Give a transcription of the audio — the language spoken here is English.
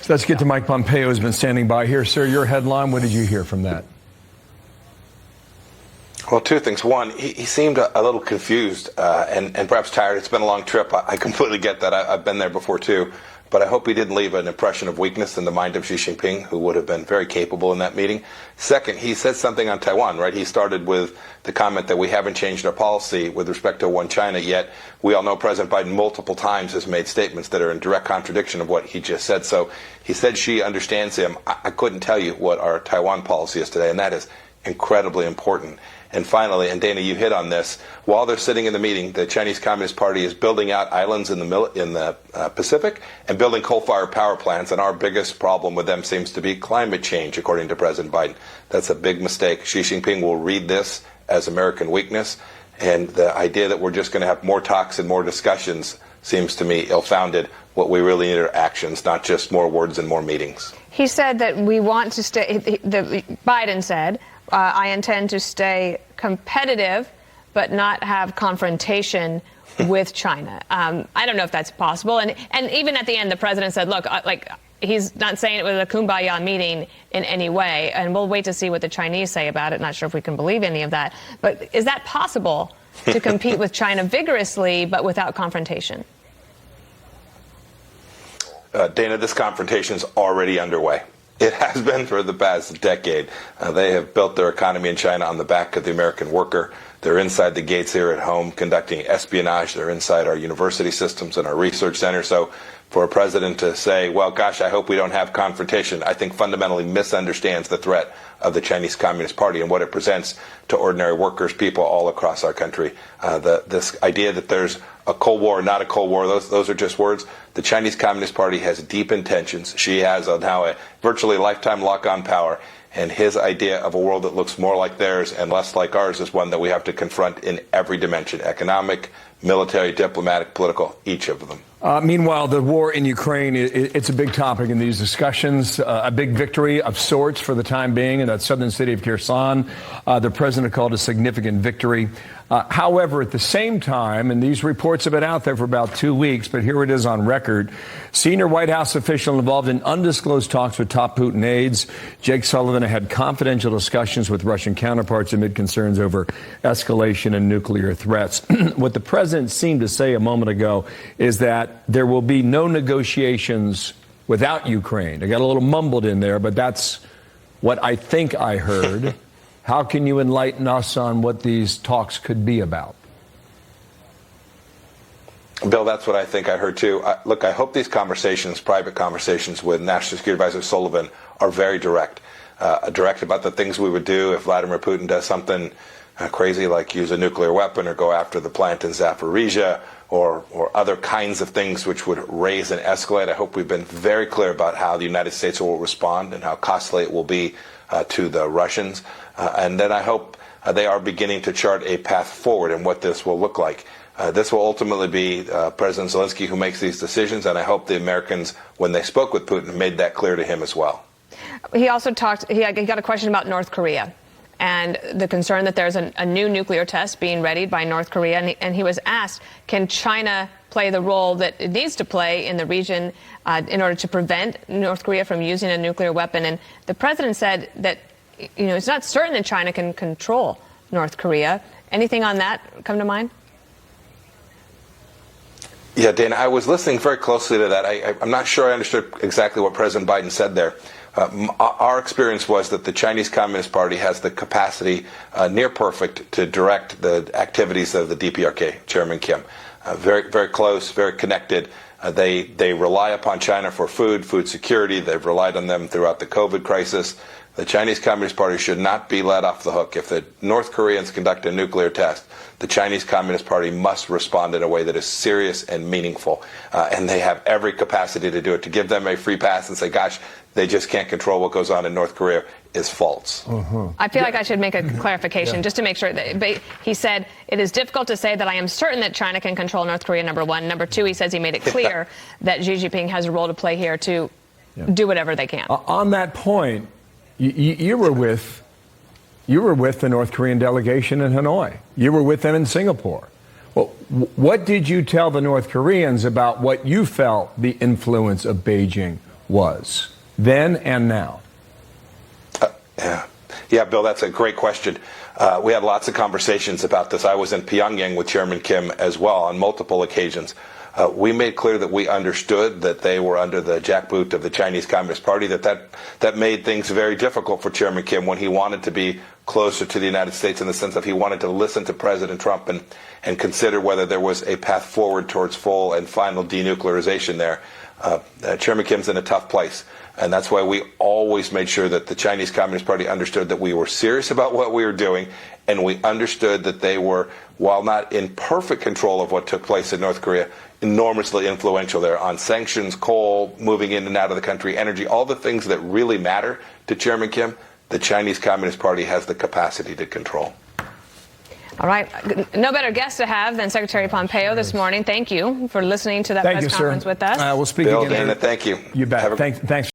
So let's get to Mike Pompeo, who's been standing by here. Sir, your headline, what did you hear from that? Well, two things. One, he seemed a little confused and perhaps tired. It's been a long trip. I completely get that. I've been there before, too. But I hope he didn't leave an impression of weakness in the mind of Xi Jinping, who would have been very capable in that meeting. Second, he said something on Taiwan, right? He started with the comment that we haven't changed our policy with respect to one China, yet we all know President Biden multiple times has made statements that are in direct contradiction of what he just said. So he said Xi understands him. I couldn't tell you what our Taiwan policy is today, and that is incredibly important. And finally, and Dana, you hit on this, while they're sitting in the meeting, the Chinese Communist Party is building out islands in the Pacific and building coal-fired power plants, and our biggest problem with them seems to be climate change, according to President Biden. That's a big mistake. Xi Jinping will read this as American weakness, and the idea that we're just going to have more talks and more discussions seems to me ill-founded. What we really need are actions, not just more words and more meetings. He said that we want to stay, Biden said, I intend to stay competitive, but not have confrontation with China. I don't know if that's possible. And even at the end, the president said, look, he's not saying it was a kumbaya meeting in any way. And we'll wait to see what the Chinese say about it. Not sure if we can believe any of that. But is that possible to compete with China vigorously, but without confrontation? Dana, this confrontation is already underway. It has been for the past decade. They have built their economy in China on the back of the American worker. They're inside the gates here at home conducting espionage. They're inside our university systems and our research centers. So for a president to say, well, gosh, I hope we don't have confrontation, I think fundamentally misunderstands the threat of the Chinese Communist Party and what it presents to ordinary workers, people all across our country. This idea that there's a Cold War, not a Cold War, those are just words. The Chinese Communist Party has deep intentions. Xi has now a virtually lifetime lock on power. And his idea of a world that looks more like theirs and less like ours is one that we have to confront in every dimension: economic, military, diplomatic, political, each of them. Meanwhile, the war in Ukraine, it's a big topic in these discussions, a big victory of sorts for the time being in that southern city of Kherson. The president called a significant victory. However, at the same time, and these reports have been out there for about 2 weeks, but here it is on record, senior White House official involved in undisclosed talks with top Putin aides, Jake Sullivan, had confidential discussions with Russian counterparts amid concerns over escalation and nuclear threats. What the president seemed to say a moment ago is that there will be no negotiations without Ukraine. I got a little mumbled in there, but that's what I think I heard. How can you enlighten us on what these talks could be about? Bill, that's what I think I heard, too. Look, I hope these conversations, private conversations with National Security Advisor Sullivan, are very direct. Direct about the things we would do if Vladimir Putin does something crazy like use a nuclear weapon or go after the plant in Zaporizhia or other kinds of things which would raise and escalate. I hope we've been very clear about how the United States will respond and how costly it will be to the Russians. And then I hope they are beginning to chart a path forward and what this will look like. This will ultimately be President Zelensky who makes these decisions, and I hope the Americans, when they spoke with Putin, made that clear to him as well. He also talked, he got a question about North Korea and the concern that there's a new nuclear test being readied by North Korea. And he was asked, can China play the role that it needs to play in the region in order to prevent North Korea from using a nuclear weapon? And the president said that, you know, it's not certain that China can control North Korea. Anything on that come to mind? Yeah, Dana, I was listening very closely to that. I'm not sure I understood exactly what President Biden said there. Our experience was that the Chinese Communist Party has the capacity, near perfect, to direct the activities of the DPRK, Chairman Kim. Very, very close, very connected. They rely upon China for food security. They've relied on them throughout the COVID crisis. The Chinese Communist Party should not be let off the hook. If the North Koreans conduct a nuclear test, the Chinese Communist Party must respond in a way that is serious and meaningful. And they have every capacity to do it. To give them a free pass and say, gosh, they just can't control what goes on in North Korea is false. I feel like I should make a clarification just to make sure that he said it is difficult to say that I am certain that China can control North Korea, number one. Number two, he says he made it clear that Xi Jinping has a role to play here to do whatever they can. On that point, you were with the North Korean delegation in Hanoi. You were with them in Singapore. Well, what did you tell the North Koreans about what you felt the influence of Beijing was, then and now? Yeah, Bill, that's a great question. We had lots of conversations about this. I was in Pyongyang with Chairman Kim as well on multiple occasions. We made clear that we understood that they were under the jackboot of the Chinese Communist Party, that made things very difficult for Chairman Kim when he wanted to be closer to the United States, in the sense of he wanted to listen to President Trump and consider whether there was a path forward towards full and final denuclearization there. Chairman Kim's in a tough place. And that's why we always made sure that the Chinese Communist Party understood that we were serious about what we were doing, and we understood that they were, while not in perfect control of what took place in North Korea, enormously influential there on sanctions, coal, moving in and out of the country, energy, all the things that really matter to Chairman Kim, the Chinese Communist Party has the capacity to control. All right. No better guest to have than Secretary Pompeo this morning. Thank you for listening to that press conference with us. We'll speak Bill, again. Dana, thank you. You bet. Thanks.